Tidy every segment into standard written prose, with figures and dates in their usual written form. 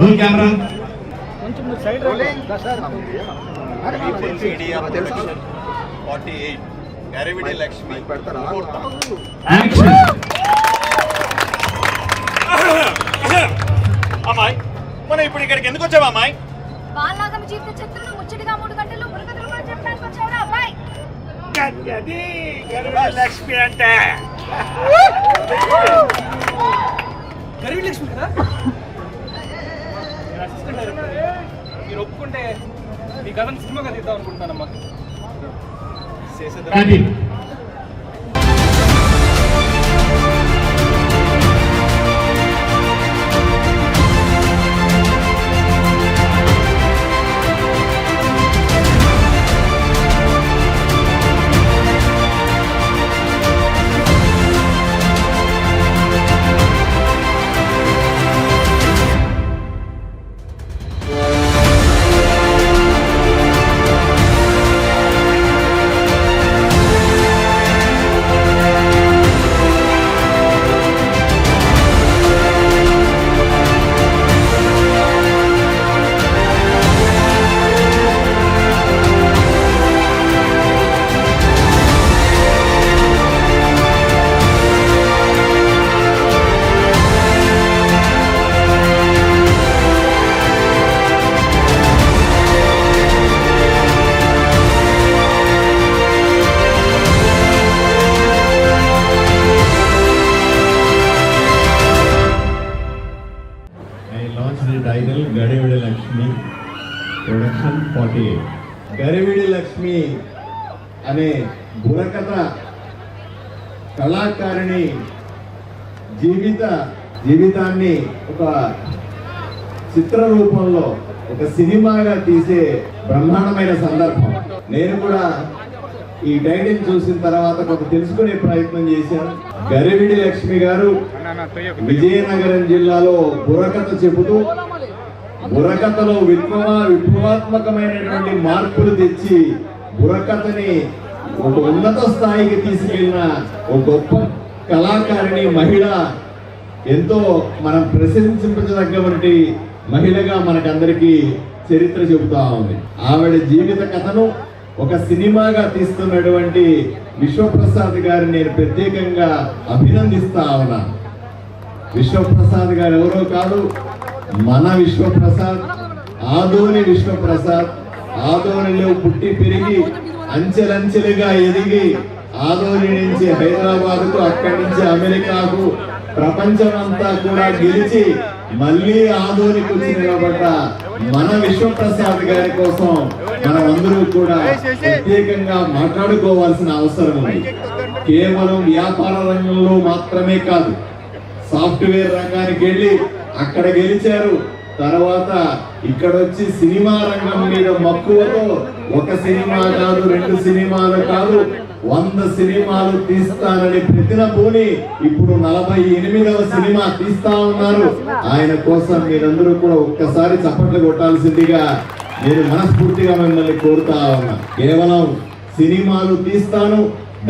Role camera. కొంచెం side sir. Media production 48 Garividi Lakshmi action. అమ్మాయి మనం ఇప్పుడు ఇక్కడికి ఎందుకు వచ్చావా అమ్మాయి? వాళ్ళలాగా మీ జీవిత చరిత్రలో ముచ్చటిగా 3 గంటలు మురుగతులు కూడా చెప్పడానికి వచ్చావురా అబ్బాయి. అది గరివిడి లక్ష్మి అంటే గరివిడి లక్ష్మి కదా? అసిస్టెంట్ డైరెక్టర్ మీరు ఒప్పుకుంటే మీ కథను సినిమాగా తీద్దాం అనుకుంటున్నానమ్మా. Ready. Title Garividi Lakshmi production 48. Garividi Lakshmi అనే బుర్రకథ కళాకారిణి జీవితాన్ని ఒక చిత్ర రూపంలో ఒక సినిమాగా తీసే బ్రహ్మాండమైన సందర్భం. నేను కూడా ఈ టైటిల్ చూసిన తర్వాత కొంత తెలుసుకునే ప్రయత్నం చేశాను. గరివిడి లక్ష్మి గారు విజయనగరం జిల్లాలో బుర్రకథ చెబుతూ బుర్రకథలో విప్లవాత్మకమైనటువంటి మార్పులు తెచ్చి బుర్రకథని ఒక ఉన్నత స్థాయికి తీసుకెళ్లిన ఒక గొప్ప కళాకారిణి మహిళ, ఎంతో మనం ప్రశంసించదగ్గటువంటి మహిళగా మనకందరికీ చరిత్ర చెబుతా ఉంది. ఆవిడ జీవిత కథను ఒక సినిమాగా తీస్తున్నటువంటి విశ్వప్రసాద్ గారిని నేను ప్రత్యేకంగా అభినందిస్తా ఉన్నాను. విశ్వప్రసాద్ గారు ఎవరో కాదు, మన విశ్వప్రసాద్, ఆదోని విశ్వప్రసాద్. ఆదోనిలో పుట్టి పెరిగి అంచెలంచెలుగా ఎదిగి ఆదోని నుంచి హైదరాబాద్కు, అక్కడి నుంచి అమెరికాకు, ప్రపంచమంతా కూడా గెలిచి మళ్ళీ ఆదోనికి వచ్చి నిలబడ్డ మన విశ్వప్రసాద్ గారి కోసం మనం అందరూ కూడా ప్రత్యేకంగా మాట్లాడుకోవాల్సిన అవసరం ఉంది. కేవలం వ్యాపార రంగంలో మాత్రమే కాదు, సాఫ్ట్వేర్ రంగానికి వెళ్ళి అక్కడ గెలిచారు. తర్వాత ఇక్కడ వచ్చి సినిమా రంగం మీద మక్కువతో ఒక సినిమా కాదు, 2 సినిమాలు కాదు, 100 సినిమాలు తీస్తానని ప్రతినబూని ఇప్పుడు 48వ సినిమా తీస్తా ఉన్నారు. ఆయన కోసం మీరందరూ కూడా ఒక్కసారి చప్పట్లు కొట్టాల్సిందిగా నేను మనస్ఫూర్తిగా మిమ్మల్ని కోరుతా ఉన్నా. కేవలం సినిమాలు తీస్తాను,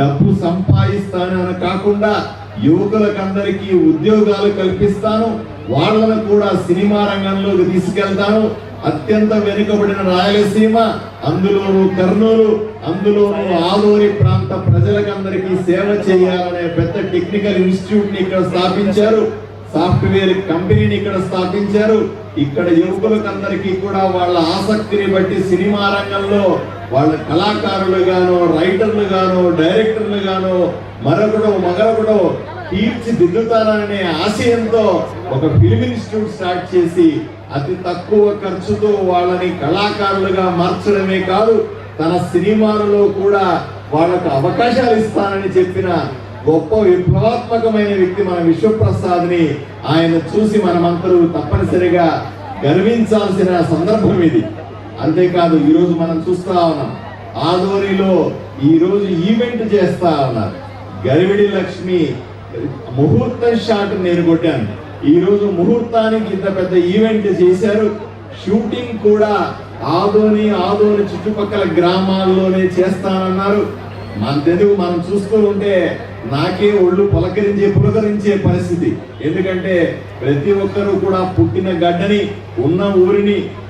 డబ్బు సంపాదిస్తాను అని కాకుండా యువకులకందరికీ ఉద్యోగాలు కల్పిస్తాను, వాళ్ళను కూడా సినిమా రంగంలోకి తీసుకెళ్తాను. అత్యంత వెనుకబడిన రాయలసీమ, అందులోనూ కర్నూలు, అందులోనూ ఆదోని ప్రాంత ప్రజలకందరికీ సేవ చేయాలనే పెద్ద టెక్నికల్ ఇన్స్టిట్యూట్ ని ఇక్కడ స్థాపించారు. సాఫ్ట్వేర్ కంపెనీని ఇక్కడ స్థాపించారు. ఇక్కడ యువకులకందరికీ కూడా వాళ్ళ ఆసక్తిని బట్టి సినిమా రంగంలో వాళ్ళ కళాకారులుగానో, రైటర్లుగానో, డైరెక్టర్లుగానో మరొకటో తీర్చిదిద్దుతారనే ఆశయంతో ఒక ఫిల్మ్ ఇన్స్టిట్యూట్ స్టార్ట్ చేసి అతి తక్కువ ఖర్చుతో వాళ్ళని కళాకారులుగా మార్చడమే కాదు, తన సినిమాలలో కూడా వాళ్ళకు అవకాశాలు ఇస్తానని చెప్పిన గొప్ప విప్లవాత్మకమైన వ్యక్తి మన విశ్వప్రసాద్ ని. ఆయన చూసి మనమందరూ తప్పనిసరిగా గర్వించాల్సిన సందర్భం ఇది. అంతేకాదు, ఈరోజు మనం చూస్తా ఉన్నాం, ఆదోనిలో ఈరోజు ఈవెంట్ చేస్తా ఉన్నారు. గరివిడి లక్ష్మి ముహూర్తం షాట్ నేను కొట్టాను. ఈ రోజు ముహూర్తానికి ఇంత పెద్ద ఈవెంట్ చేశారు. షూటింగ్ కూడా ఆదోని చుట్టుపక్కల గ్రామాల్లోనే చేస్తానన్నారు. మన తెలుగు మనం చూస్తూ ఉంటే నాకే ఒళ్ళు పులకరించే పరిస్థితి. ఎందుకంటే ప్రతి ఒక్కరూ కూడా పుట్టిన గడ్డని,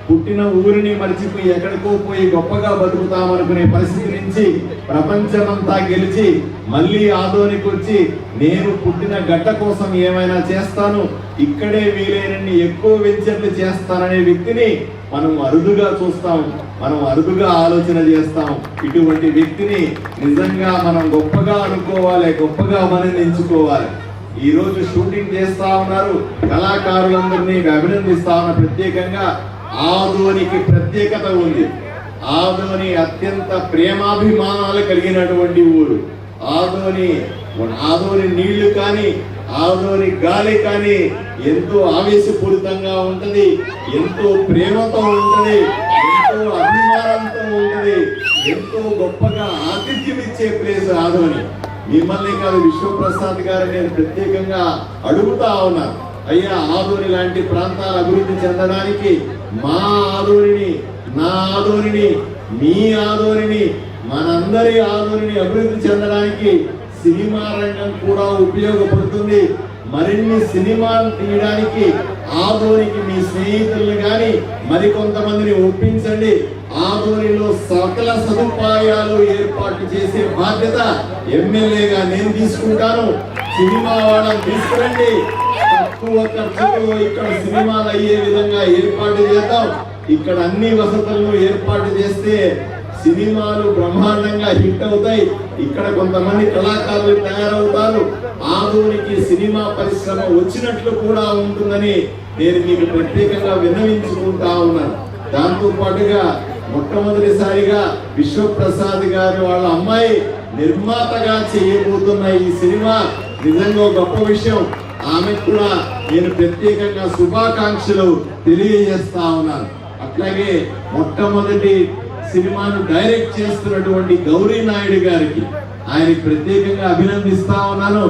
పుట్టిన ఊరిని మర్చిపోయి ఎక్కడికో పోయి గొప్పగా బతుకుతామనుకునే పరిస్థితి నుంచి ప్రపంచమంతా గెలిచి మళ్ళీ ఆదోనికి వచ్చి నేను పుట్టిన గడ్డ కోసం ఏమైనా చేస్తాను, ఇక్కడే వీలైనన్ని ఎక్కువ వెంచర్లు చేస్తాననే వ్యక్తిని మనం అరుదుగా చూస్తాం, మనం అరుదుగా ఆలోచన చేస్తాం. ఇటువంటి వ్యక్తిని నిజంగా మనం గొప్పగా అనుకోవాలి, గొప్పగా అభినందించుకోవాలి. ఈ రోజు షూటింగ్ చేస్తా ఉన్నారు, కళాకారులందరినీ అభినందిస్తా ఉన్నారు. ప్రత్యేకంగా ఆదోనికి ప్రత్యేకత ఉంది. ఆదోని అత్యంత ప్రేమాభిమానాలు కలిగినటువంటి ఊరు. ఆదోని నీళ్లు కానీ, ఆదోని గాలి కానీ ఎంతో ఆవేశపూరితంగా ఉంటది, ఎంతో ప్రేమతో ఉంటది, ఎంతో అభిమానంతో ఉంటది, ఎంతో గొప్పగా ఆతిథ్యం ఇచ్చే ప్లేస్ ఆదోని. మిమ్మల్ని కాదు, విశ్వప్రసాద్ గారు నేను ప్రత్యేకంగా అడుగుతా ఉన్నాను, అయ్యా ఆదోని లాంటి ప్రాంతాలు అభివృద్ధి చెందడానికి మా ఆదోనిని, నా ఆదోనిని, మీ ఆదోనిని, మనందరి ఆదోనిని అభివృద్ధి చెందడానికి సినిమా రంగం కూడా ఉపయోగపడుతుంది. మరిన్ని సినిమాలు తీయడానికి ఆదోనికి మీ స్నేహితులను కానీ మరికొంతమందిని ఒప్పించండి. ఆదోనిలో సకల సదుపాయాలు ఏర్పాటు చేసే బాధ్యత ఎమ్మెల్యేగా నేను తీసుకుంటాను. సినిమా వాళ్ళని తీసుకురండి, తక్కువ ఖర్చులో ఇక్కడ సినిమాలు అయ్యే విధంగా ఏర్పాటు చేద్దాం. ఇక్కడ అన్ని వసతులను ఏర్పాటు చేస్తే సినిమాలు బ్రహ్మాండంగా హిట్ అవుతాయి. ఇక్కడ కొంతమంది కళాకారులు తయారవుతారు. ఆదోనికి సినిమా పరిశ్రమ వచ్చినట్లు కూడా ఉంటుందని నేను మీకు ప్రత్యేకంగా విన్నవించుకుంటా ఉన్నాను. దాంతో పాటుగా మొట్టమొదటిసారిగా విశ్వప్రసాద్ గారు వాళ్ళ అమ్మాయి నిర్మాతగా చేయబోతున్న ఈ సినిమా నిజంగా గొప్ప విషయం. ఆమె కూడా నేను ప్రత్యేకంగా శుభాకాంక్షలు తెలియజేస్తా ఉన్నాను. అట్లాగే మొట్టమొదటి సినిమాను డైరెక్ట్ చేస్తున్నటువంటి గౌరీ నాయుడు గారికి ఆయనకి ప్రత్యేకంగా అభినందిస్తా ఉన్నాను.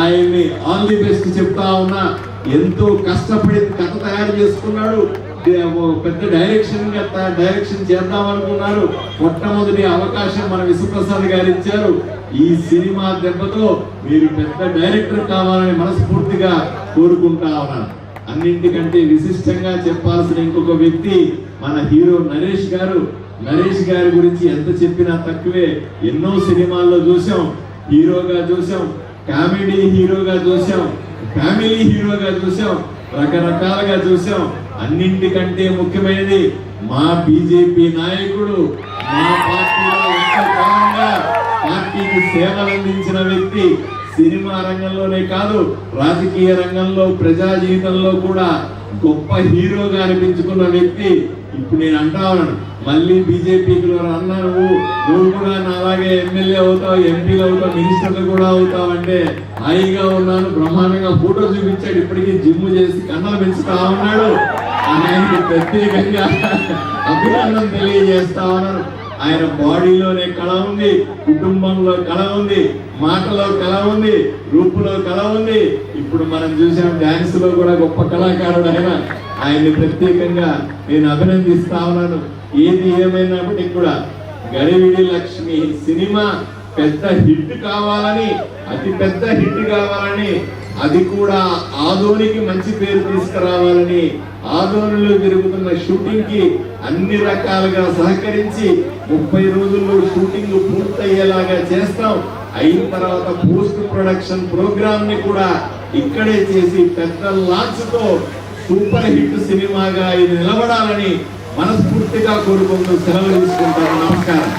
ఆయన్ని ఆల్ ది బెస్ట్ చెప్తా ఉన్నా. ఎంతో కష్టపడి కథ తయారు చేసుకున్నాడు. పెద్ద డైరెక్షన్ చేద్దాం అనుకున్నారు. మొట్టమొదటి అవకాశం మన విశ్వప్రసాద్ గారు ఇచ్చారు. ఈ సినిమా దెబ్బతో మీరు పెద్ద డైరెక్టర్ కావాలని మనస్ఫూర్తిగా కోరుకుంటా ఉన్నాను. అన్నింటికంటే విశిష్టంగా చెప్పాల్సిన ఇంకొక వ్యక్తి మన హీరో నరేష్ గారు. నరేష్ గారి గురించి ఎంత చెప్పినా తక్కువే. ఎన్నో సినిమాల్లో చూసాం, హీరోగా చూసాం, కామెడీ హీరోగా చూసాం, ఫ్యామిలీ హీరోగా చూసాం, రకరకాలుగా చూసాం. అన్నింటికంటే ముఖ్యమైనది మా బీజేపీ నాయకుడు, మా పార్టీలో ఎంతకాలంగా పార్టీకి సేవలు అందించిన వ్యక్తి. సినిమా రంగంలోనే కాదు, రాజకీయ రంగంలో, ప్రజా జీవితంలో కూడా గొప్ప హీరోగా అనిపించుకున్న వ్యక్తి. ఇప్పుడు నేను అంటా ఉన్నాను, మళ్ళీ బీజేపీకి అన్నా నువ్వు కూడా నాలాగే ఎమ్మెల్యే అవుతావు, ఎంపీలు అవుతావు, మినిస్టర్లు కూడా అవుతావు అంటే హాయిగా ఉన్నాను. బ్రహ్మాండంగా ఫోటో చూపించాడు. ఇప్పటికీ జిమ్ చేసి కన్నులు పెంచుతా ఉన్నాడు. ఆయనకి ప్రత్యేకంగా అభినందన తెలియజేస్తా ఉన్నాను. ఆయన బాడీలోనే కళ ఉంది, కుటుంబంలో కళ ఉంది, మాటలో కళ ఉంది, రూపులో కళ ఉంది. ఇప్పుడు మనం చూసాం డాన్స్ లో కూడా గొప్ప కళాకారుడు ఆయన. ఆయన్ని ప్రత్యేకంగా నేను అభినందిస్తా ఉన్నాను. ఏది ఏమైనప్పటికీ కూడా గరివిడి లక్ష్మి సినిమా పెద్ద హిట్ కావాలని, అతి పెద్ద హిట్ కావాలని, అది కూడా ఆదోనికి మంచి పేరు తీసుకురావాలని, ఆదోనిలో జరుగుతున్న షూటింగ్ కి అన్ని రకాలుగా సహకరించి 30 రోజుల్లో షూటింగ్ పూర్తయ్యేలాగా చేస్తాం. అయిన తర్వాత పోస్ట్ ప్రొడక్షన్ ప్రోగ్రామ్ ని కూడా ఇక్కడే చేసి పెద్ద లాంచ్ తో సూపర్ హిట్ సినిమాగా ఇది నిలబడాలని మనస్ఫూర్తిగా కోరుకుంటూ సెలవు తీసుకుంటాను. నమస్కారం.